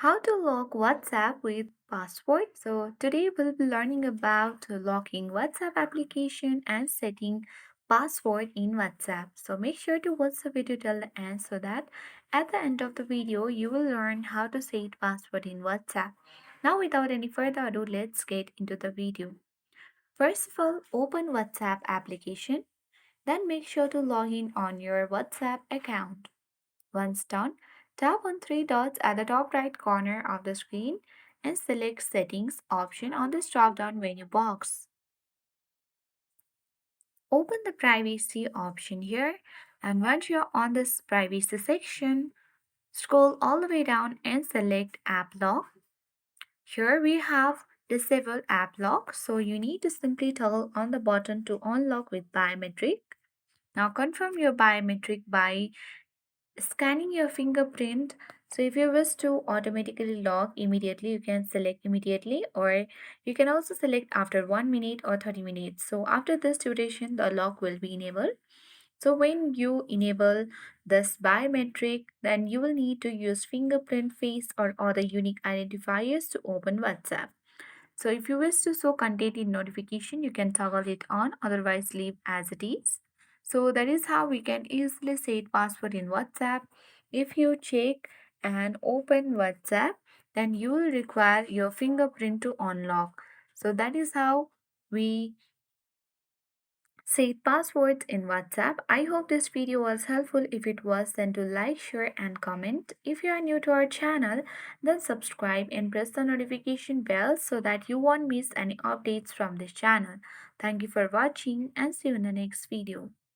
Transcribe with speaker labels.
Speaker 1: How to lock WhatsApp with password. So today we'll be learning about locking WhatsApp application and setting password in WhatsApp. So make sure to watch the video till the end so that at the end of the video you will learn how to set password in WhatsApp. Now without any further ado, let's get into the video. First of all, open WhatsApp application. Then make sure to log in on your WhatsApp account. Once done, tap on three dots at the top right corner of the screen and select Settings option on this drop-down menu box. Open the Privacy option here, and once you're on this Privacy section, scroll all the way down and select App Lock. Here we have Disable App Lock, so you need to simply toggle on the button to unlock with biometric. Now confirm your biometric by scanning your fingerprint. So if you wish to automatically lock immediately, you can select immediately, or you can also select after 1 minute or 30 minutes. So after this duration, the lock will be enabled. So when you enable this biometric, then you will need to use fingerprint, face, or other unique identifiers to open WhatsApp. So if you wish to show content in notification, you can toggle it on, otherwise leave as it is. So that is how we can easily set password in WhatsApp. If you check and open WhatsApp, then you will require your fingerprint to unlock. So that is how we set passwords in WhatsApp. I hope this video was helpful. If it was, then do like, share and comment. If you are new to our channel, then subscribe and press the notification bell so that you won't miss any updates from this channel. Thank you for watching and see you in the next video.